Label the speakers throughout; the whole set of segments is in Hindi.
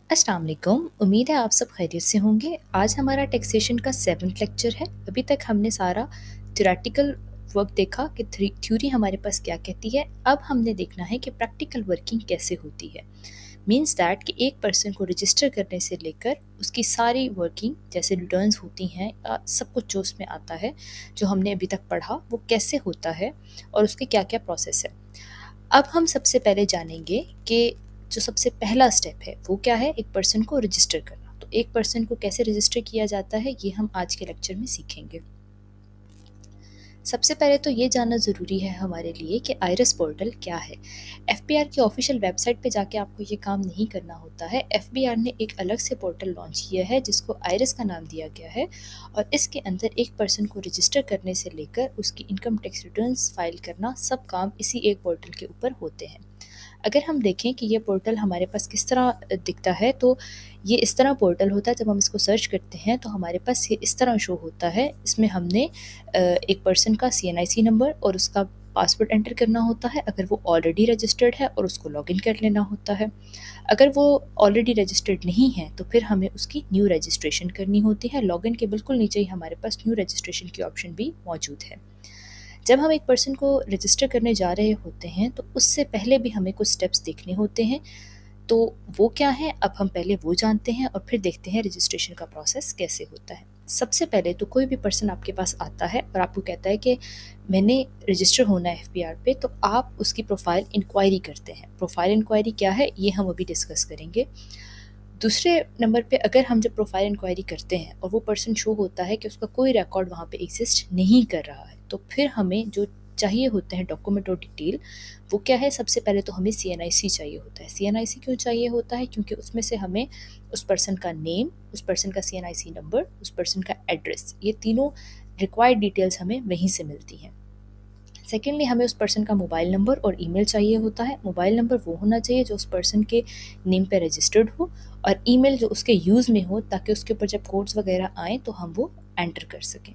Speaker 1: अस्सलाम वालेकुम। उम्मीद है आप सब खैरियत से होंगे। आज हमारा टैक्सेशन का 7th लेक्चर है। अभी तक हमने सारा थ्योरेटिकल वर्क देखा कि थ्योरी हमारे पास क्या कहती है। अब हमने देखना है कि प्रैक्टिकल वर्किंग कैसे होती है। मीन्स दैट कि एक पर्सन को रजिस्टर करने से लेकर उसकी सारी वर्किंग जैसे रिटर्न्स होती हैं, सब कुछ जो उसमें आता है, जो हमने अभी तक पढ़ा, वो कैसे होता है और उसके क्या क्या प्रोसेस है। अब हम सबसे पहले जानेंगे कि जो सबसे पहला स्टेप है वो क्या है, एक पर्सन को रजिस्टर करना। तो एक पर्सन को कैसे रजिस्टर किया जाता है, ये हम आज के लेक्चर में सीखेंगे। सबसे पहले तो ये जानना ज़रूरी है हमारे लिए कि आइरिस पोर्टल क्या है। एफबीआर की ऑफिशियल वेबसाइट पे जाके आपको ये काम नहीं करना होता है। एफबीआर ने एक अलग से पोर्टल लॉन्च किया है जिसको आइरिस का नाम दिया गया है, और इसके अंदर एक पर्सन को रजिस्टर करने से लेकर उसकी इनकम टैक्स रिटर्न्स फाइल करना, सब काम इसी एक पोर्टल के ऊपर होते हैं। अगर हम देखें कि ये पोर्टल हमारे पास किस तरह दिखता है, तो ये इस तरह पोर्टल होता है। जब हम इसको सर्च करते हैं तो हमारे पास ये इस तरह शो होता है। इसमें हमने एक पर्सन का सीएनआईसी नंबर और उसका पासवर्ड एंटर करना होता है अगर वो ऑलरेडी रजिस्टर्ड है, और उसको लॉगिन कर लेना होता है। अगर वो ऑलरेडी रजिस्टर्ड नहीं है तो फिर हमें उसकी न्यू रजिस्ट्रेशन करनी होती है। लॉगिन के बिल्कुल नीचे ही हमारे पास न्यू रजिस्ट्रेशन की ऑप्शन भी मौजूद है। जब हम एक पर्सन को रजिस्टर करने जा रहे होते हैं तो उससे पहले भी हमें कुछ स्टेप्स देखने होते हैं। तो वो क्या है, अब हम पहले वो जानते हैं और फिर देखते हैं रजिस्ट्रेशन का प्रोसेस कैसे होता है। सबसे पहले तो कोई भी पर्सन आपके पास आता है और आपको कहता है कि मैंने रजिस्टर होना है एफबीआर पे, तो आप उसकी प्रोफाइल इंक्वायरी करते हैं। प्रोफाइल इंक्वायरी क्या है ये हम अभी डिस्कस करेंगे। दूसरे नंबर पे अगर हम जब प्रोफाइल इंक्वायरी करते हैं और वो पर्सन शो होता है कि उसका कोई रिकॉर्ड वहाँ पे एग्जिस्ट नहीं कर रहा है, तो फिर हमें जो चाहिए होते हैं डॉक्यूमेंट और डिटेल, वो क्या है। सबसे पहले तो हमें सीएनआईसी चाहिए होता है। सीएनआईसी क्यों चाहिए होता है, क्योंकि उसमें से हमें उस पर्सन का नेम, उस पर्सन का सीएनआईसी नंबर, उस पर्सन का एड्रेस, ये तीनों रिक्वायर्ड डिटेल्स हमें वहीं से मिलती हैं। सेकेंडली, हमें उस पर्सन का मोबाइल नंबर और ईमेल चाहिए होता है। मोबाइल नंबर वो होना चाहिए जो उस पर्सन के नेम पे रजिस्टर्ड हो, और ईमेल जो उसके यूज़ में हो, ताकि उसके ऊपर जब कोड्स वगैरह आएँ तो हम वो एंटर कर सकें।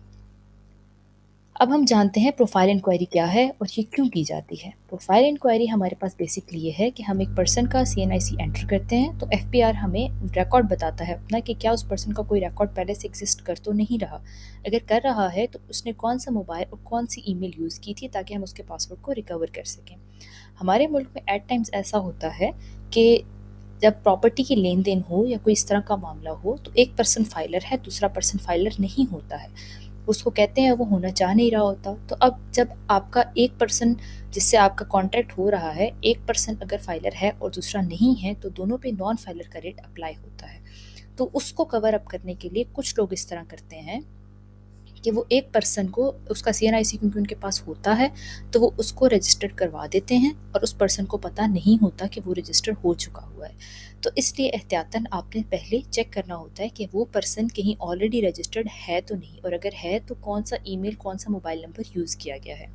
Speaker 1: अब हम जानते हैं प्रोफाइल इंक्वायरी क्या है और ये क्यों की जाती है। प्रोफाइल इंक्वायरी हमारे पास बेसिकली ये है कि हम एक पर्सन का सीएनआईसी एंटर करते हैं तो एफबीआर हमें रिकॉर्ड बताता है अपना कि क्या उस पर्सन का कोई रिकॉर्ड पहले से एग्जिस्ट कर तो नहीं रहा। अगर कर रहा है तो उसने कौन सा मोबाइल और कौन सी ईमेल यूज़ की थी, ताकि हम उसके पासवर्ड को रिकवर कर सकें। हमारे मुल्क में एट टाइम्स ऐसा होता है कि जब प्रॉपर्टी की लेन देन हो या कोई इस तरह का मामला हो, तो एक पर्सन फाइलर है, दूसरा पर्सन फाइलर नहीं होता है। उसको कहते हैं वो होना चाह नहीं रहा होता। तो अब जब आपका एक पर्सन जिससे आपका कॉन्ट्रैक्ट हो रहा है, एक पर्सन अगर फाइलर है और दूसरा नहीं है, तो दोनों पे नॉन फाइलर का रेट अप्लाई होता है। तो उसको कवर अप करने के लिए कुछ लोग इस तरह करते हैं कि वो एक पर्सन को उसका सीएनआईसी क्योंकि उनके पास होता है, तो वो उसको रजिस्टर करवा देते हैं और उस पर्सन को पता नहीं होता कि वो रजिस्टर हो चुका हुआ है। तो इसलिए एहतियातन आपने पहले चेक करना होता है कि वो पर्सन कहीं ऑलरेडी रजिस्टर्ड है तो नहीं, और अगर है तो कौन सा ईमेल, कौन सा मोबाइल नंबर यूज़ किया गया है।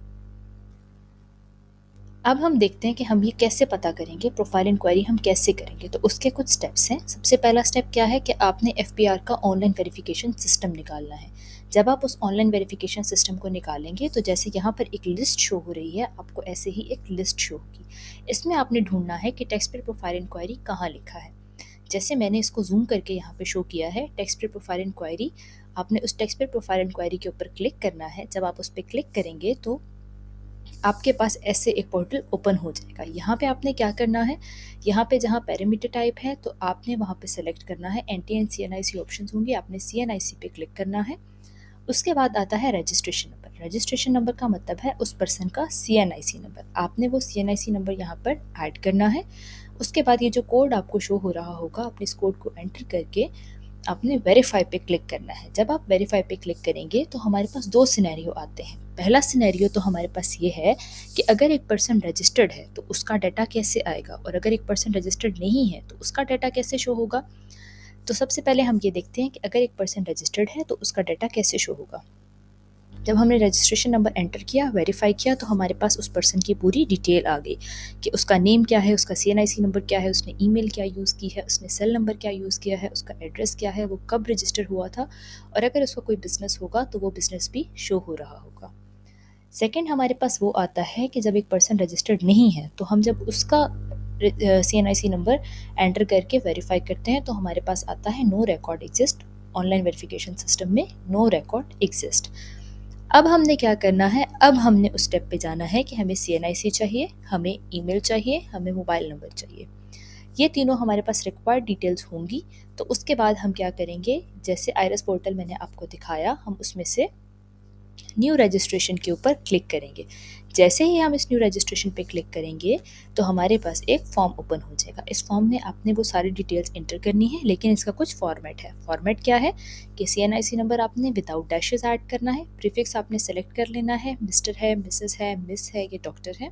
Speaker 1: अब हम देखते हैं कि हम ये कैसे पता करेंगे, प्रोफाइल इंक्वायरी हम कैसे करेंगे। तो उसके कुछ स्टेप्स हैं। सबसे पहला स्टेप क्या है कि आपने एफबीआर का ऑनलाइन वेरिफिकेशन सिस्टम निकालना है। जब आप उस ऑनलाइन वेरिफिकेशन सिस्टम को निकालेंगे तो जैसे यहाँ पर एक लिस्ट शो हो रही है, आपको ऐसे ही एक लिस्ट शो होगी। इसमें आपने ढूंढना है कि टैक्स पेयर प्रोफाइल इंक्वायरी कहाँ लिखा है। जैसे मैंने इसको जूम करके यहाँ पे शो किया है, टैक्स पेयर प्रोफाइल इंक्वायरी। आपने उस टैक्स पेयर प्रोफाइल इंक्वायरी के ऊपर क्लिक करना है। जब आप उस पर क्लिक करेंगे तो आपके पास ऐसे एक पोर्टल ओपन हो जाएगा। यहाँ पे आपने क्या करना है, यहाँ पे जहाँ पैरामीटर टाइप है तो आपने वहाँ पे सेलेक्ट करना है, एंटी एंड सीएनआईसी ऑप्शंस होंगे, आपने सीएनआईसी पे क्लिक करना है। उसके बाद आता है रजिस्ट्रेशन नंबर। रजिस्ट्रेशन नंबर का मतलब है उस पर्सन का सीएनआईसी नंबर। आपने वो सीएनआईसी नंबर यहाँ पर ऐड करना है। उसके बाद ये जो कोड आपको शो हो रहा होगा, आपने इस कोड को एंटर करके आपने वेरीफाई पे क्लिक करना है। जब आप वेरीफाई पे क्लिक करेंगे तो हमारे पास दो सिनेरियो आते हैं। पहला सिनेरियो तो हमारे पास ये है कि अगर एक पर्सन रजिस्टर्ड है तो उसका डाटा कैसे आएगा, और अगर एक पर्सन रजिस्टर्ड नहीं है तो उसका डाटा कैसे शो होगा। तो सबसे पहले हम ये देखते हैं कि अगर एक पर्सन रजिस्टर्ड है तो उसका डाटा कैसे शो होगा। जब हमने रजिस्ट्रेशन नंबर एंटर किया, वेरीफाई किया, तो हमारे पास उस पर्सन की पूरी डिटेल आ गई कि उसका नेम क्या है, उसका सीएनआईसी नंबर क्या है, उसने ईमेल क्या यूज़ की है, उसने सेल नंबर क्या यूज़ किया है, उसका एड्रेस क्या है, वो कब रजिस्टर हुआ था, और अगर उसका कोई बिज़नेस होगा तो वो बिज़नेस भी शो हो रहा होगा। सेकंड, हमारे पास वो आता है कि जब एक पर्सन रजिस्टर्ड नहीं है तो हम जब उसका CNIC नंबर एंटर करके वेरीफाई करते हैं तो हमारे पास आता है no record exist. Online verification system में नो रिकॉर्ड एग्जिस्ट। अब हमने क्या करना है, अब हमने उस स्टेप पे जाना है कि हमें CNIC चाहिए, हमें ईमेल चाहिए, हमें मोबाइल नंबर चाहिए। ये तीनों हमारे पास रिक्वायर्ड डिटेल्स होंगी। तो उसके बाद हम क्या करेंगे, जैसे आइरस पोर्टल मैंने आपको दिखाया, हम उसमें से न्यू रजिस्ट्रेशन के ऊपर क्लिक करेंगे। जैसे ही हम इस न्यू रजिस्ट्रेशन पे क्लिक करेंगे तो हमारे पास एक फॉर्म ओपन हो जाएगा। इस फॉर्म में आपने वो सारी डिटेल्स इंटर करनी है, लेकिन इसका कुछ फॉर्मेट है। फॉर्मेट क्या है कि CNIC नंबर आपने विदाउट डैशेस ऐड करना है, प्रीफिक्स आपने सेलेक्ट कर लेना है, मिस्टर है, मिसेस है, मिस है, ये डॉक्टर है।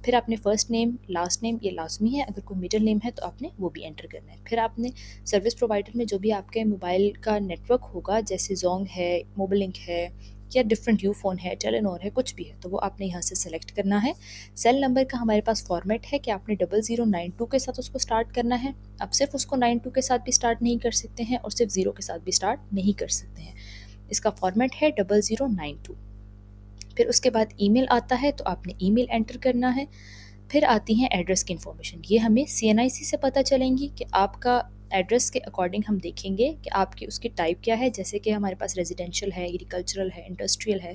Speaker 1: फिर आपने फर्स्ट नेम, लास्ट नेम, ये लाजमी है, अगर कोई मिडिल नेम है तो आपने वो भी एंटर करना है। फिर आपने सर्विस प्रोवाइडर में जो भी आपके मोबाइल का नेटवर्क होगा, जैसे जोंग है, मोबिलिंक है, या डिफरेंट यू फ़ोन है, टेलेनॉर है, कुछ भी है, तो वो आपने यहाँ से सेलेक्ट करना है। सेल नंबर का हमारे पास फॉर्मेट है कि आपने 0092 के साथ उसको स्टार्ट करना है। आप सिर्फ उसको 92 के साथ भी स्टार्ट नहीं कर सकते हैं और सिर्फ 0 के साथ भी स्टार्ट नहीं कर सकते हैं। इसका फॉर्मेट है 0092। फिर उसके बाद ईमेल आता है तो आपने ईमेल एंटर करना है। फिर आती हैं एड्रेस की इन्फॉर्मेशन। ये हमें CNIC से पता चलेंगी कि आपका एड्रेस के अकॉर्डिंग हम देखेंगे कि आपकी उसकी टाइप क्या है। जैसे कि हमारे पास रेजिडेंशियल है, एग्रीकल्चरल है, इंडस्ट्रियल है,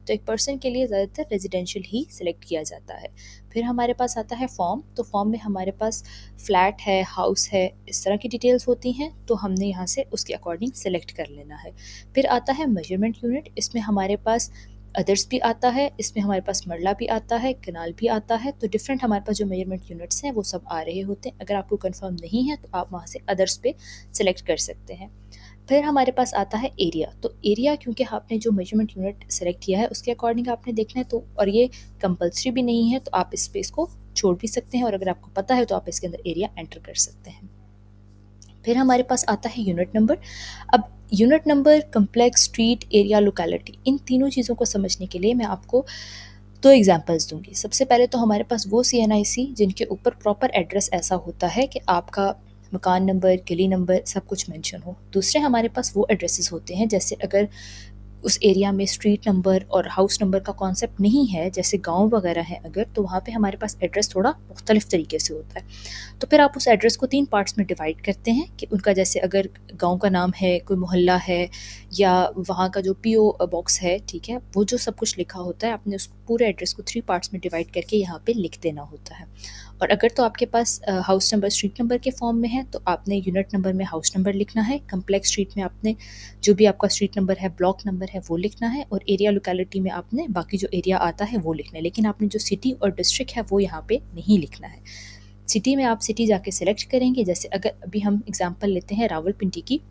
Speaker 1: तो एक पर्सन के लिए ज़्यादातर रेजिडेंशियल ही सिलेक्ट किया जाता है। फिर हमारे पास आता है फॉर्म। तो फॉर्म में हमारे पास फ्लैट है, हाउस है, इस तरह की डिटेल्स होती हैं, तो हमने यहाँ से उसके अकॉर्डिंग सेलेक्ट कर लेना है। फिर आता है मेजरमेंट यूनिट। इसमें हमारे पास अदर्स भी आता है, इसमें हमारे पास मरला भी आता है, कनाल भी आता है। तो डिफरेंट हमारे पास जो मेजरमेंट यूनिट्स हैं वो सब आ रहे होते हैं। अगर आपको कंफर्म नहीं है तो आप वहाँ से अदर्स पे सेलेक्ट कर सकते हैं। फिर हमारे पास आता है एरिया। तो एरिया क्योंकि आपने जो मेजरमेंट यूनिट सेलेक्ट किया है उसके अकॉर्डिंग आपने देखना है, तो और ये कंपल्सरी भी नहीं है, तो आप इस पे इसको छोड़ भी सकते हैं, और अगर आपको पता है तो आप इसके अंदर एरिया एंटर कर सकते हैं। फिर हमारे पास आता है यूनिट नंबर। अब unit number, complex, street, area, locality, इन तीनों चीज़ों को समझने के लिए मैं आपको दो एग्जांपल्स दूंगी। सबसे पहले तो हमारे पास वो CNIC जिनके ऊपर प्रॉपर एड्रेस ऐसा होता है कि आपका मकान नंबर, गली नंबर सब कुछ मेंशन हो। दूसरे हमारे पास वो एड्रेसेस होते हैं, जैसे अगर उस एरिया में स्ट्रीट नंबर और हाउस नंबर का कॉन्सेप्ट नहीं है, जैसे गांव वगैरह है अगर, तो वहाँ पे हमारे पास एड्रेस थोड़ा मुख्तलिफ तरीके से होता है। तो फिर आप उस एड्रेस को 3 पार्ट्स में डिवाइड करते हैं कि उनका, जैसे अगर गांव का नाम है, कोई मोहल्ला है, या वहाँ का जो PO बॉक्स है, ठीक है, वो जो सब कुछ लिखा होता है, आपने उस पूरे एड्रेस को 3 पार्ट्स में डिवाइड करके यहाँ पे लिख देना होता है। और अगर तो आपके पास हाउस नंबर स्ट्रीट नंबर के फॉर्म में है तो आपने यूनिट नंबर में हाउस नंबर लिखना है, कम्प्लेक्स स्ट्रीट में आपने जो भी आपका स्ट्रीट नंबर है, ब्लॉक नंबर है, वो लिखना है, और एरिया लोकेलिटी में आपने बाकी जो एरिया आता है वो लिखना है। लेकिन आपने जो सिटी और डिस्ट्रिक्ट है वो यहाँ पे नहीं लिखना है। सिटी में आप सिटी जाके सिलेक्ट करेंगे। जैसे अगर अभी हम एग्जांपल लेते हैं रावलपिंडी की,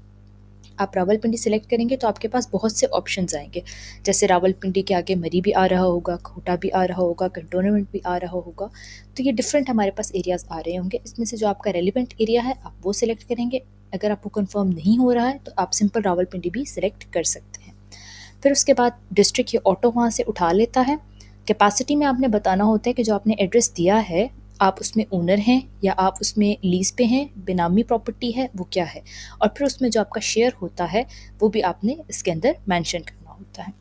Speaker 1: आप रावलपिंडी सिलेक्ट करेंगे तो आपके पास बहुत से ऑप्शंस आएंगे। जैसे रावलपिंडी के आगे मरी भी आ रहा होगा, खोटा भी आ रहा होगा, कंटोनमेंट भी आ रहा होगा। तो ये डिफरेंट हमारे पास एरियाज़ आ रहे होंगे। इसमें से जो आपका रेलिवेंट एरिया है आप वो सिलेक्ट करेंगे। अगर आपको कंफर्म नहीं हो रहा है तो आप सिंपल रावलपिंडी भी सिलेक्ट कर सकते हैं। फिर उसके बाद डिस्ट्रिक्ट, ये ऑटो वहाँ से उठा लेता है। कैपेसिटी में आपने बताना होता है कि जो आपने एड्रेस दिया है आप उसमें ओनर हैं या आप उसमें लीज पे हैं, बेनामी प्रॉपर्टी है, वो क्या है। और फिर उसमें जो आपका शेयर होता है वो भी आपने इसके अंदर मेंशन करना होता है।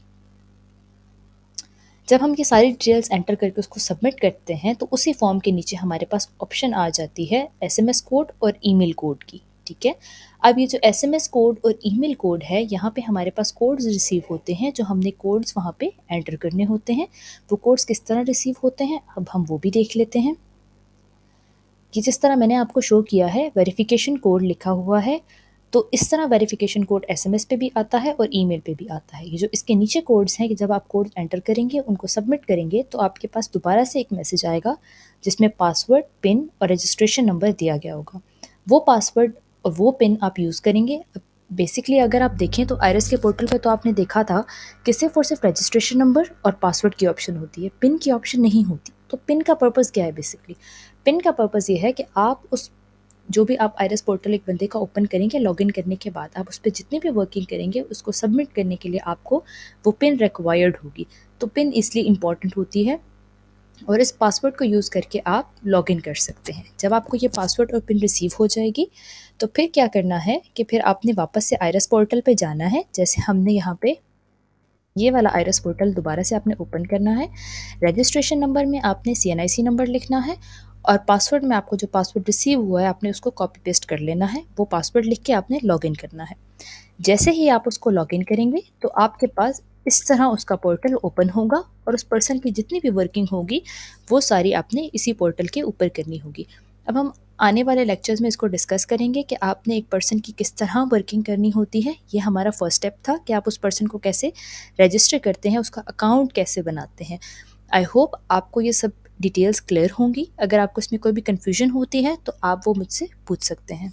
Speaker 1: जब हम ये सारी डिटेल्स एंटर करके उसको सबमिट करते हैं तो उसी फॉर्म के नीचे हमारे पास ऑप्शन आ जाती है SMS कोड और ईमेल कोड की, ठीक है। अब ये जो SMS कोड और ईमेल कोड है, यहाँ पे हमारे पास कोड्स रिसीव होते हैं, जो हमने कोड्स वहाँ पे एंटर करने होते हैं। वो कोड्स किस तरह रिसीव होते हैं अब हम वो भी देख लेते हैं। कि जिस तरह मैंने आपको शो किया है वेरिफिकेशन कोड लिखा हुआ है, तो इस तरह वेरिफिकेशन कोड SMS पे भी आता है और ईमेल पे भी आता है। ये जो इसके नीचे कोड्स हैं कि जब आप कोड एंटर करेंगे, उनको सबमिट करेंगे, तो आपके पास दोबारा से एक मैसेज आएगा जिसमें पासवर्ड, पिन और रजिस्ट्रेशन नंबर दिया गया होगा। वो पासवर्ड और वो पिन आप यूज़ करेंगे। बेसिकली अगर आप देखें तो आइरस के पोर्टल पे तो आपने देखा था कि सिर्फ और सिर्फ रजिस्ट्रेशन नंबर और पासवर्ड की ऑप्शन होती है, पिन की ऑप्शन नहीं होती। तो पिन का पर्पज़ क्या है? बेसिकली पिन का पर्पज़ ये है कि आप उस जो भी आप आइरस पोर्टल एक बंदे का ओपन करेंगे, लॉगिन करने के बाद आप उस पर जितनी भी वर्किंग करेंगे उसको सबमिट करने के लिए आपको वो पिन रिक्वायर्ड होगी। तो पिन इसलिए इम्पॉर्टेंट होती है और इस पासवर्ड को यूज़ करके आप लॉगिन कर सकते हैं। जब आपको ये पासवर्ड और पिन रिसीव हो जाएगी तो फिर क्या करना है कि फिर आपने वापस से आइरस पोर्टल पे जाना है। जैसे हमने यहाँ पे ये वाला आइरस पोर्टल दोबारा से आपने ओपन करना है। रजिस्ट्रेशन नंबर में आपने CNIC नंबर लिखना है और पासवर्ड में आपको जो पासवर्ड रिसीव हुआ है आपने उसको कॉपी पेस्ट कर लेना है, वो पासवर्ड लिख के आपने लॉगिन करना है। जैसे ही आप उसको लॉगिन करेंगे तो आपके पास इस तरह उसका पोर्टल ओपन होगा और उस पर्सन की जितनी भी वर्किंग होगी वो सारी आपने इसी पोर्टल के ऊपर करनी होगी। अब हम आने वाले लेक्चर्स में इसको डिस्कस करेंगे कि आपने एक पर्सन की किस तरह वर्किंग करनी होती है। ये हमारा फर्स्ट स्टेप था कि आप उस पर्सन को कैसे रजिस्टर करते हैं, उसका अकाउंट कैसे बनाते हैं। आई होप आपको ये सब डिटेल्स क्लियर होंगी। अगर आपको इसमें कोई भी कन्फ्यूजन होती है तो आप वो मुझसे पूछ सकते हैं।